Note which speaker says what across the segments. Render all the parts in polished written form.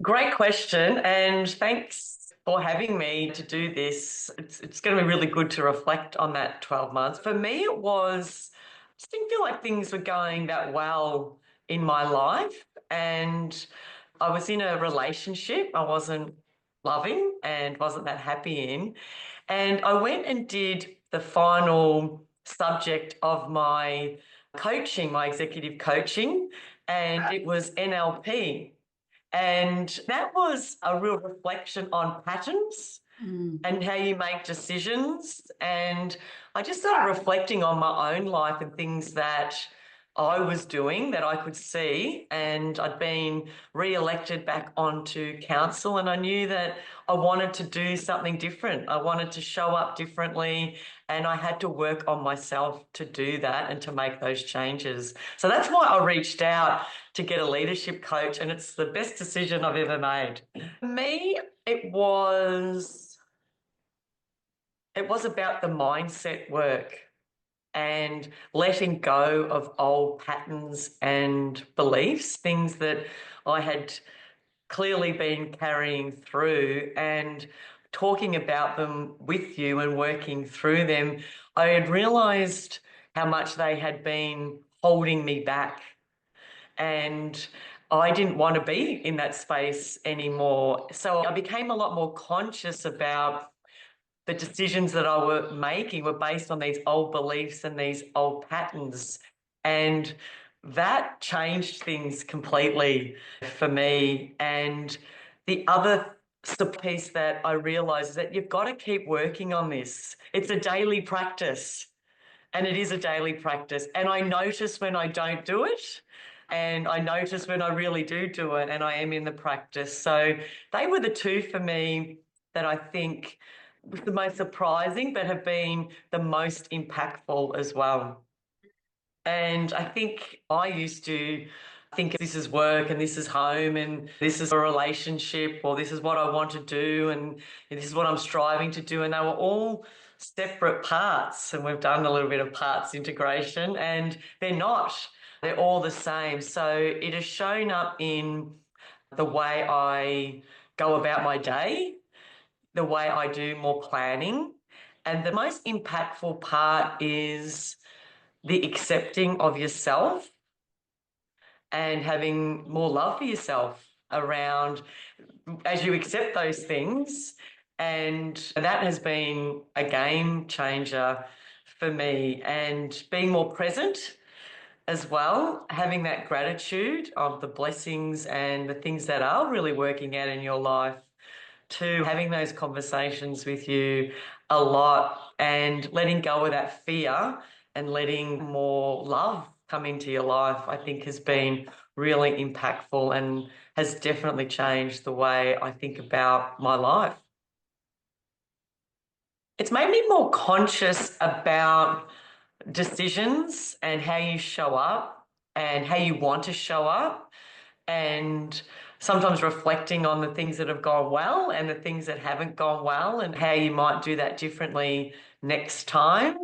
Speaker 1: Great question, and thanks for having me to do this. It's going to be really good to reflect on that 12 months. For me, it was, just didn't feel like things were going that well in my life. And I was in a relationship I wasn't loving and wasn't that happy in. And I went and did the final subject of my coaching, my executive coaching, and it was NLP. And that was a real reflection on patterns
Speaker 2: Mm.
Speaker 1: and how you make decisions. And I just started reflecting on my own life and things that I was doing that I could see. And I'd been re-elected back onto council, and I knew that I wanted to do something different. I wanted to show up differently, and I had to work on myself to do that and to make those changes. So that's why I reached out to get a leadership coach, and it's the best decision I've ever made. For me, it was it was about the mindset work and letting go of old patterns and beliefs, things that I had clearly been carrying through, and talking about them with you and working through them. I had realized how much they had been holding me back, and I didn't want to be in that space anymore. So I became a lot more conscious about the decisions that I were making were based on these old beliefs and these old patterns. And that changed things completely for me. And the other piece that I realized is that you've got to keep working on this. It's a daily practice. And it is a daily practice. And I notice when I don't do it. And I notice when I really do it, and I am in the practice. So they were the two for me that I think was the most surprising, but have been the most impactful as well. And I think I used to think this is work and this is home and this is a relationship, or this is what I want to do and this is what I'm striving to do. And they were all separate parts. And we've done a little bit of parts integration, and they're not. They're all the same. So it has shown up in the way I go about my day, the way I do more planning. And the most impactful part is the accepting of yourself and having more love for yourself around as you accept those things. And that has been a game changer for me, and being more present as well, having that gratitude of the blessings and the things that are really working out in your life, to having those conversations with you a lot and letting go of that fear and letting more love come into your life, I think has been really impactful and has definitely changed the way I think about my life. It's made me more conscious about decisions and how you show up and how you want to show up, and sometimes reflecting on the things that have gone well and the things that haven't gone well and how you might do that differently next time.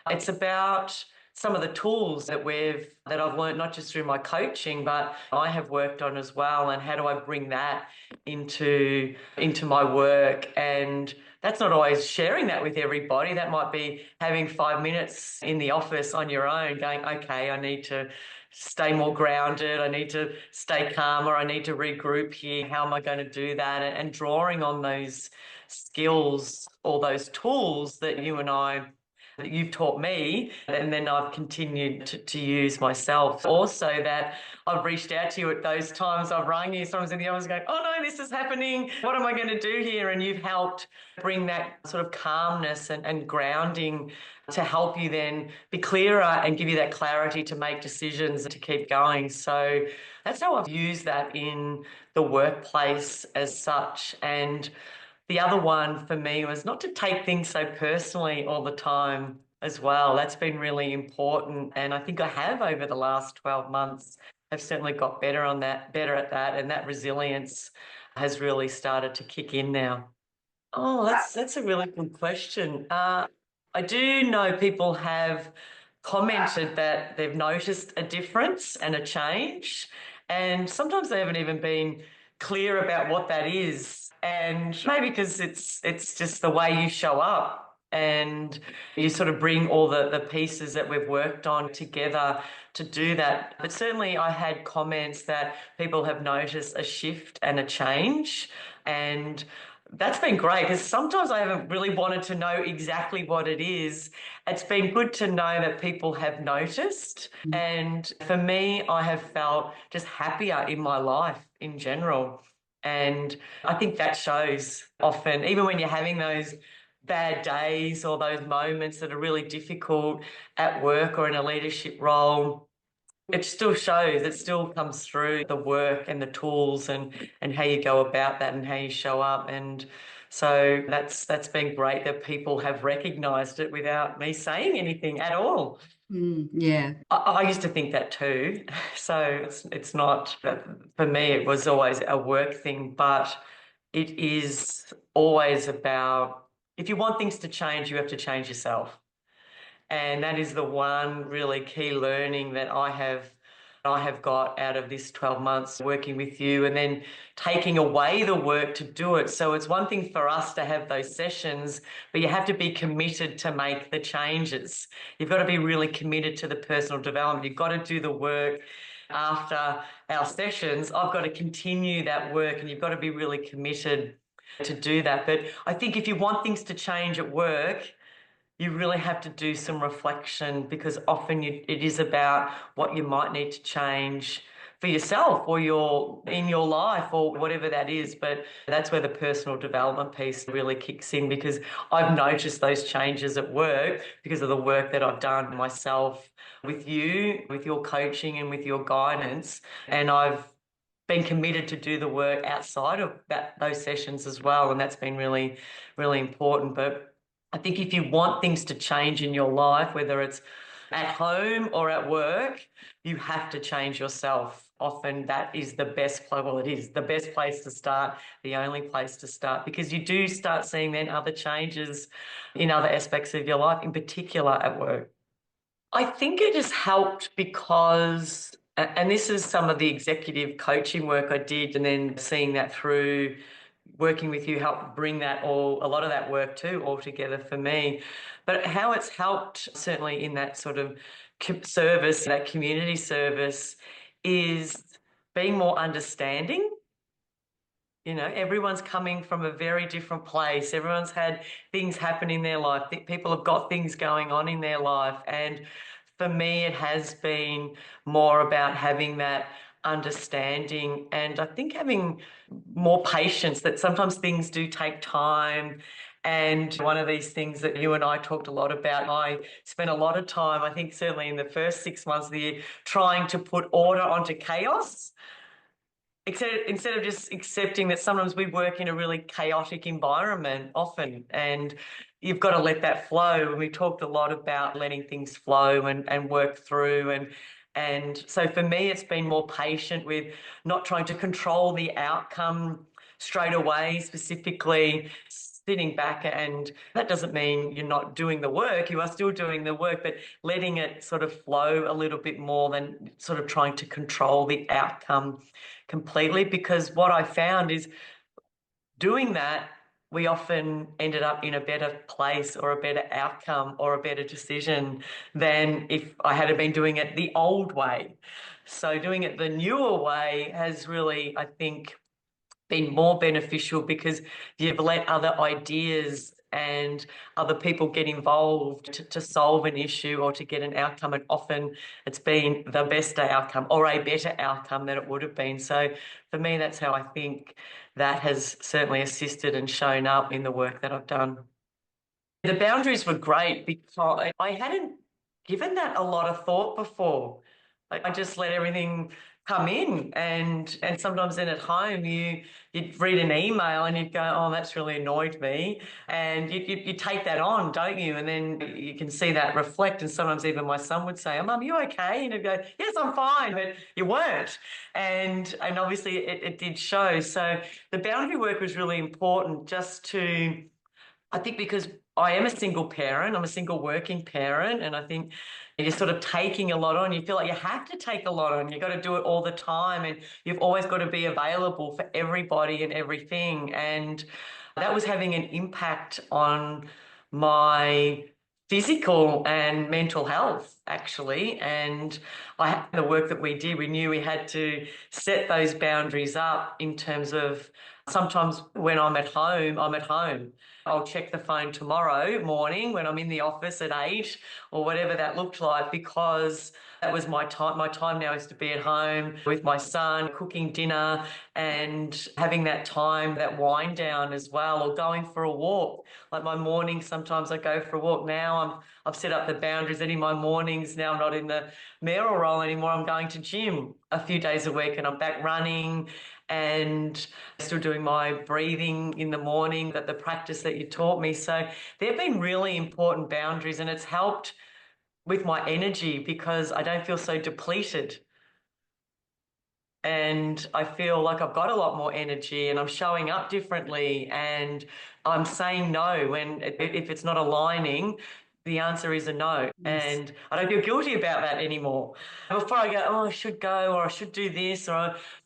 Speaker 1: It's about some of the tools that I've learned not just through my coaching, but I have worked on as well, and how do I bring that into my work. And that's not always sharing that with everybody. That might be having 5 minutes in the office on your own, going, okay, I need to stay more grounded. I need to stay calmer. I need to regroup here. How am I going to do that? And drawing on those skills or those tools that that you've taught me, and then I've continued to use myself. Also, that I've reached out to you at those times. I've rung you, someone's in the office going, oh no, this is happening. What am I going to do here? And you've helped bring that sort of calmness and grounding to help you then be clearer and give you that clarity to make decisions and to keep going. So that's how I've used that in the workplace as such. And the other one for me was not to take things so personally all the time as well. That's been really important. And I think I have, over the last 12 months, have certainly got better at that. And that resilience has really started to kick in now. Oh, that's a really good question. I do know people have commented that they've noticed a difference and a change, and sometimes they haven't even been clear about what that is. And maybe because it's just the way you show up and you sort of bring all the pieces that we've worked on together to do that. But certainly I had comments that people have noticed a shift and a change. And that's been great because sometimes I haven't really wanted to know exactly what it is. It's been good to know that people have noticed. And for me, I have felt just happier in my life in general. And I think that shows often, even when you're having those bad days or those moments that are really difficult at work or in a leadership role, it still shows, it still comes through the work and the tools and how you go about that and how you show up. And so that's been great that people have recognised it without me saying anything at all.
Speaker 2: Yeah.
Speaker 1: I used to think that too. So it's not, for me, it was always a work thing, but it is always about, if you want things to change, you have to change yourself. And that is the one really key learning that I have got out of this 12 months working with you and then taking away the work to do it. So it's one thing for us to have those sessions, but you have to be committed to make the changes. You've got to be really committed to the personal development. You've got to do the work after our sessions. I've got to continue that work and you've got to be really committed to do that. But I think if you want things to change at work, you really have to do some reflection because often it is about what you might need to change for yourself or in your life or whatever that is. But that's where the personal development piece really kicks in because I've noticed those changes at work because of the work that I've done myself with you, with your coaching and with your guidance. And I've been committed to do the work outside of those sessions as well. And that's been really, really important. But I think if you want things to change in your life, whether it's at home or at work, you have to change yourself. Often that is the best place, well, it is the best place to start, the only place to start, because you do start seeing then other changes in other aspects of your life, in particular at work. I think it has helped because, and this is some of the executive coaching work I did, and then seeing that through working with you helped bring a lot of that work too, all together for me. But how it's helped, certainly in that sort of service, that community service, is being more understanding. Everyone's coming from a very different place. Everyone's had things happen in their life. People have got things going on in their life. And for me, it has been more about having that understanding and I think having more patience that sometimes things do take time. And one of these things that you and I talked a lot about, I spent a lot of time, I think certainly in the first 6 months of the year, trying to put order onto chaos. Instead of just accepting that sometimes we work in a really chaotic environment often, and you've got to let that flow. And we talked a lot about letting things flow and work through. And so for me, it's been more patient with not trying to control the outcome straight away, specifically sitting back, and that doesn't mean you're not doing the work. You are still doing the work, but letting it sort of flow a little bit more than sort of trying to control the outcome completely. Because what I found is doing that, we often ended up in a better place or a better outcome or a better decision than if I had been doing it the old way. So doing it the newer way has really, I think, been more beneficial because you've let other ideas and other people get involved to solve an issue or to get an outcome. And often it's been the best outcome or a better outcome than it would have been. So for me, that's how I think that has certainly assisted and shown up in the work that I've done. The boundaries were great because I hadn't given that a lot of thought before. I just let everything come in, and sometimes then at home you'd read an email and you'd go, oh, that's really annoyed me, and you take that on, don't you? And then you can see that reflect, and sometimes even my son would say, oh, Mum, you okay? And I'd go, yes, I'm fine, but you weren't, and obviously it did show. So the boundary work was really important just to I think because I am a single parent, I'm a single working parent, and I think you're sort of taking a lot on. You feel like you have to take a lot on. You've got to do it all the time, and you've always got to be available for everybody and everything. And that was having an impact on my physical and mental health, actually. And the work that we did, we knew we had to set those boundaries up in terms of sometimes when I'm at home, I'm at home. I'll check the phone tomorrow morning when I'm in the office at 8 or whatever that looked like, because that was my time. My time now is to be at home with my son, cooking dinner and having that time, that wind down as well, or going for a walk. Like my mornings, sometimes I go for a walk. Now I've set up the boundaries that in my mornings, now I'm not in the mayoral role anymore. I'm going to gym a few days a week and I'm back running and still doing my breathing in the morning, that the practice that you taught me. So they've been really important boundaries, and it's helped with my energy because I don't feel so depleted. And I feel like I've got a lot more energy and I'm showing up differently and I'm saying no when if it's not aligning, the answer is a no.
Speaker 2: Yes.
Speaker 1: And I don't feel guilty about that anymore. Before I go, oh, I should go or I should do this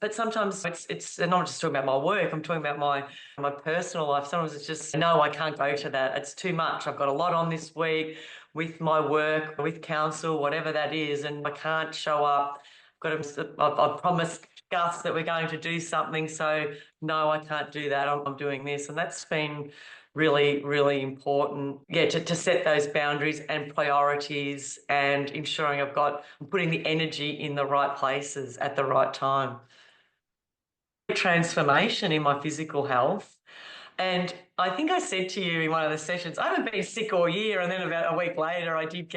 Speaker 1: but sometimes it's and I'm not just talking about my work, I'm talking about my personal life. Sometimes it's just no, I can't go to that. It's too much. I've got a lot on this week with my work, with council, whatever that is, and I can't show up. I've promised Gus that we're going to do something. So no, I can't do that. I'm doing this. And that's been really, really important. Yeah, to set those boundaries and priorities and ensuring I'm putting the energy in the right places at the right time. Transformation in my physical health. And I think I said to you in one of the sessions, I haven't been sick all year. And then about a week later, I did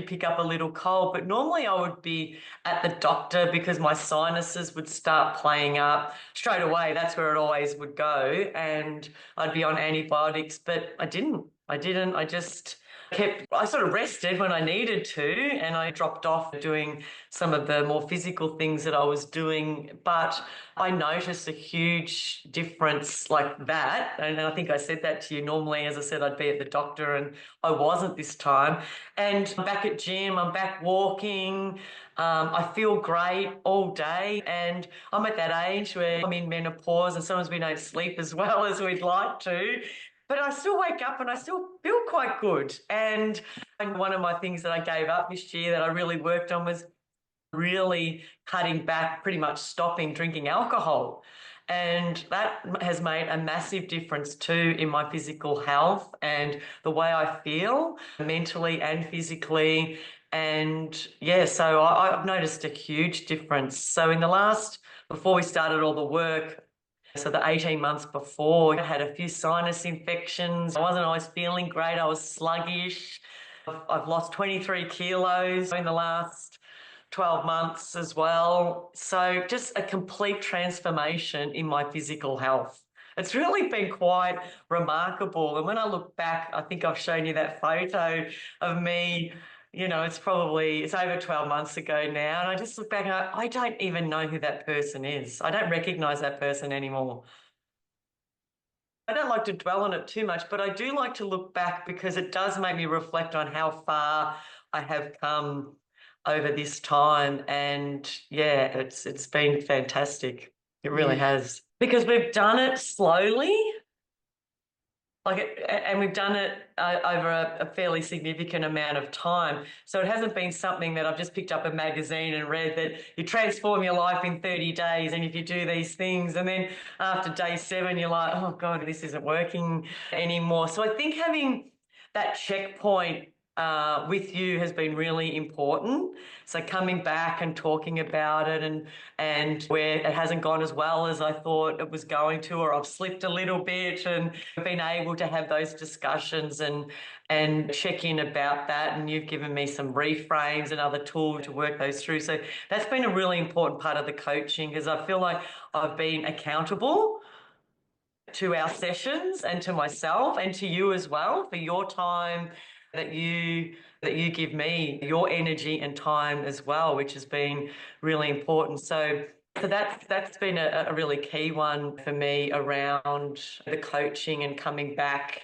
Speaker 1: pick up a little cold. But normally I would be at the doctor because my sinuses would start playing up straight away. That's where it always would go. And I'd be on antibiotics, but I didn't. I just I sort of rested when I needed to, and I dropped off doing some of the more physical things that I was doing. But I noticed a huge difference like that. And I think I said that to you. Normally, as I said, I'd be at the doctor and I wasn't this time. And I'm back at gym, I'm back walking. I feel great all day. And I'm at that age where I'm in menopause and sometimes we don't sleep as well as we'd like to. But I still wake up and I still feel quite good. And one of my things that I gave up this year that I really worked on was really cutting back, pretty much stopping drinking alcohol. And that has made a massive difference too in my physical health and the way I feel mentally and physically. And yeah, so I've noticed a huge difference. So before we started all the work, so the 18 months before, I had a few sinus infections. I wasn't always feeling great. I was sluggish. I've lost 23 kilos in the last 12 months as well. So just a complete transformation in my physical health. It's really been quite remarkable. And when I look back, I think I've shown you that photo of me. It's over 12 months ago now. And I just look back and I don't even know who that person is. I don't recognize that person anymore. I don't like to dwell on it too much, but I do like to look back because it does make me reflect on how far I have come over this time. And yeah, it's been fantastic. It really
Speaker 2: Yeah.
Speaker 1: has. Because we've done it slowly. And we've done it over a fairly significant amount of time. So it hasn't been something that I've just picked up a magazine and read that you transform your life in 30 days and if you do these things. And then after day 7, you're like, oh God, this isn't working anymore. So I think having that checkpoint with you has been really important. So coming back and talking about it and where it hasn't gone as well as I thought it was going to, or I've slipped a little bit, and been able to have those discussions and check in about that. And you've given me some reframes and other tools to work those through. So that's been a really important part of the coaching because I feel like I've been accountable to our sessions and to myself and to you as well for your time that you give me, your energy and time as well, which has been really important. So that's been a really key one for me around the coaching and coming back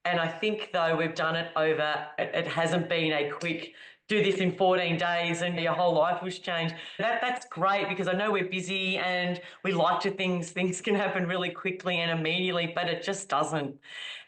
Speaker 1: And I think though we've done it over, it hasn't been a quick do this in 14 days and your whole life was changed. That's great because I know we're busy and we like to things can happen really quickly and immediately, but it just doesn't.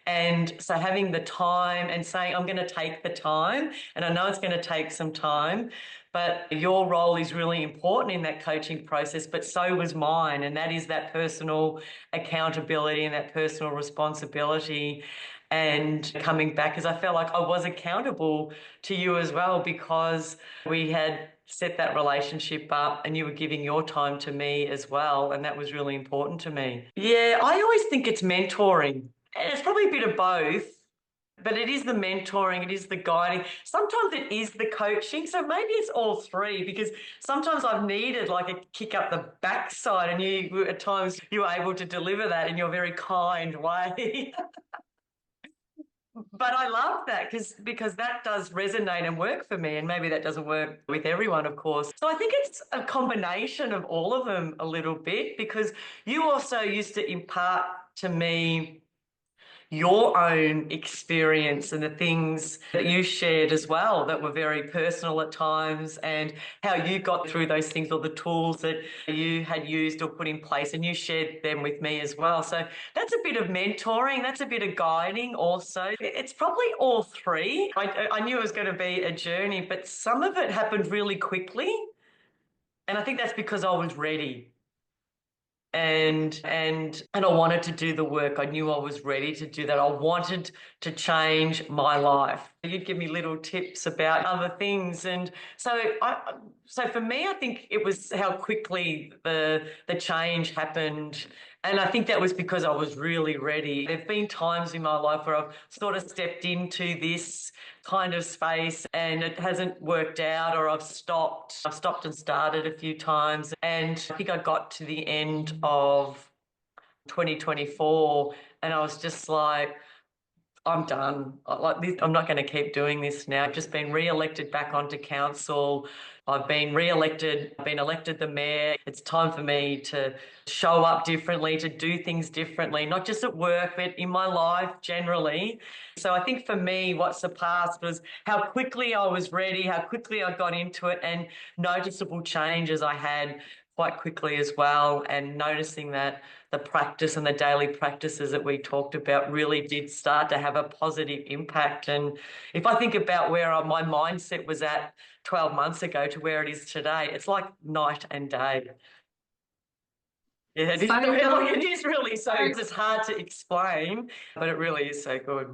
Speaker 1: And so having the time and saying, I'm going to take the time, and I know it's going to take some time, but your role is really important in that coaching process, but so was mine. And that is that personal accountability and that personal responsibility and coming back because I felt like I was accountable to you as well because we had set that relationship up and you were giving your time to me as well. And that was really important to me. Yeah, I always think it's mentoring. And it's probably a bit of both, but it is the mentoring, it is the guiding. Sometimes it is the coaching. So maybe it's all three because sometimes I've needed like a kick up the backside and you at times you were able to deliver that in your very kind way. But I love that because that does resonate and work for me. And maybe that doesn't work with everyone, of course. So I think it's a combination of all of them a little bit because you also used to impart to me your own experience and the things that you shared as well that were very personal at times and how you got through those things or the tools that you had used or put in place and you shared them with me as well. So that's a bit of mentoring, that's a bit of guiding also. It's probably all three. I knew it was going to be a journey, but some of it happened really quickly. And I think that's because I was ready and I wanted to do the work. I knew I was ready to do that. I wanted to change my life. You'd give me little tips about other things, and so for me, I think it was how quickly the change happened. And I think that was because I was really ready. There've been times in my life where I've sort of stepped into this kind of space and it hasn't worked out or I've stopped. I've stopped and started a few times. And I think I got to the end of 2024 and I was just like, I'm done. Like this, I'm not going to keep doing this now. I've just been re-elected back onto council. I've been re-elected, I've been elected the mayor. It's time for me to show up differently, to do things differently, not just at work, but in my life generally. So I think for me, what surpassed was how quickly I was ready, how quickly I got into it, and noticeable changes I had quite quickly as well, and noticing that the practice and the daily practices that we talked about really did start to have a positive impact. And if I think about where my mindset was at 12 months ago to where it is today, it's like night and day. Yeah, it is,
Speaker 2: So
Speaker 1: it is really so. It's hard to explain, but it really is so good.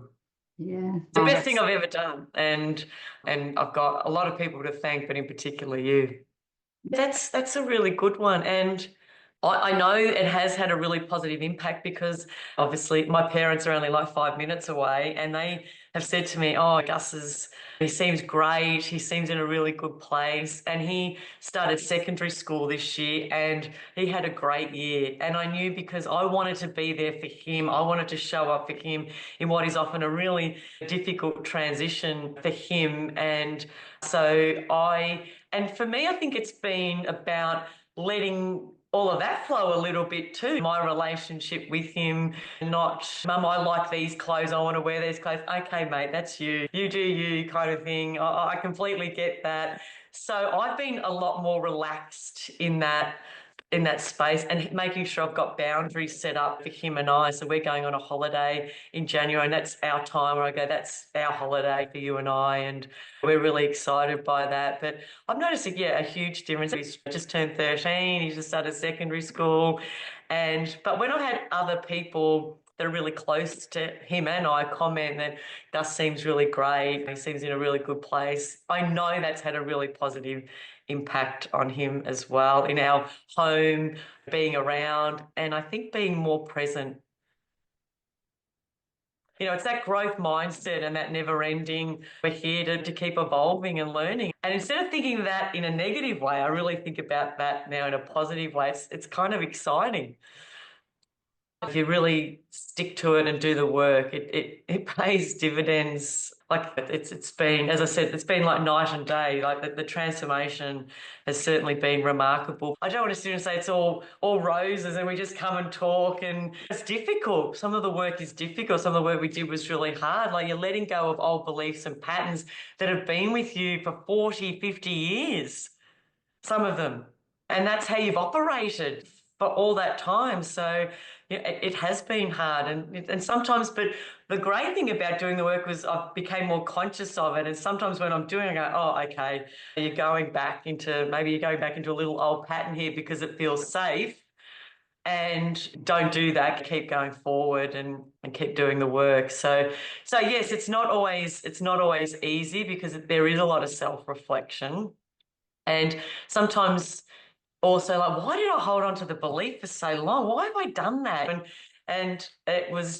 Speaker 2: yeah.
Speaker 1: It's the
Speaker 2: Oh,
Speaker 1: best thing I've ever done, and I've got a lot of people to thank, but in particular you. That's a really good one. And I know it has had a really positive impact because obviously my parents are only like 5 minutes away and they have said to me, oh, he seems great. He seems in a really good place. And he started secondary school this year and he had a great year. And I knew because I wanted to be there for him. I wanted to show up for him in what is often a really difficult transition for him. And so and for me, I think it's been about letting all of that flow a little bit too. My relationship with him, not, Mum, I like these clothes, I want to wear these clothes. Okay, mate, that's you. You do you kind of thing. I completely get that. So I've been a lot more relaxed in that space and making sure I've got boundaries set up for him and I. So we're going on a holiday in January and that's our time where I go, that's our holiday for you and I. And we're really excited by that. But I've noticed, yeah, a huge difference. He's just turned 13. He just started secondary school. But when I had other people that are really close to him and I comment that Gus seems really great, he seems in a really good place, I know that's had a really positive impact on him as well in our home, being around, and I think being more present. It's that growth mindset and that never ending, we're here to keep evolving and learning. And instead of thinking that in a negative way, I really think about that now in a positive way. It's kind of exciting. If you really stick to it and do the work, it pays dividends. Like it's been, as I said, it's been like night and day. Like the transformation has certainly been remarkable. I don't want to sit and say it's all roses and we just come and talk, and it's difficult. Some of the work is difficult. Some of the work we did was really hard. Like you're letting go of old beliefs and patterns that have been with you for 40, 50 years, some of them. And that's how you've operated for all that time. So yeah, it has been hard, and sometimes, but the great thing about doing the work was I became more conscious of it. And sometimes when I'm doing it, I go, oh, okay, maybe you're going back into a little old pattern here because it feels safe. And don't do that. Keep going forward and keep doing the work. So yes, it's not always easy because there is a lot of self-reflection. And sometimes also like, why did I hold on to the belief for so long? Why have I done that? And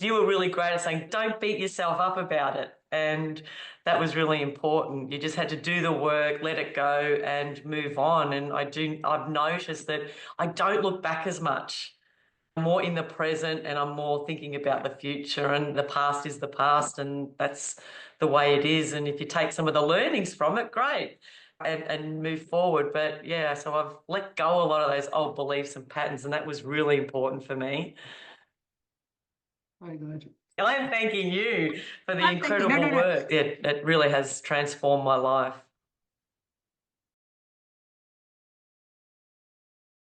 Speaker 1: you were really great at saying, don't beat yourself up about it. And that was really important. You just had to do the work, let it go and move on. And I've noticed that I don't look back as much. I'm more in the present and I'm more thinking about the future, and the past is the past, and that's the way it is. And if you take some of the learnings from it, great. And move forward. But yeah, so I've let go a lot of those old beliefs and patterns, and that was really important for me.
Speaker 2: Very good.
Speaker 1: I am thanking you for the
Speaker 2: I'm thinking, no,
Speaker 1: incredible
Speaker 2: no, no.
Speaker 1: work. It really has transformed my life.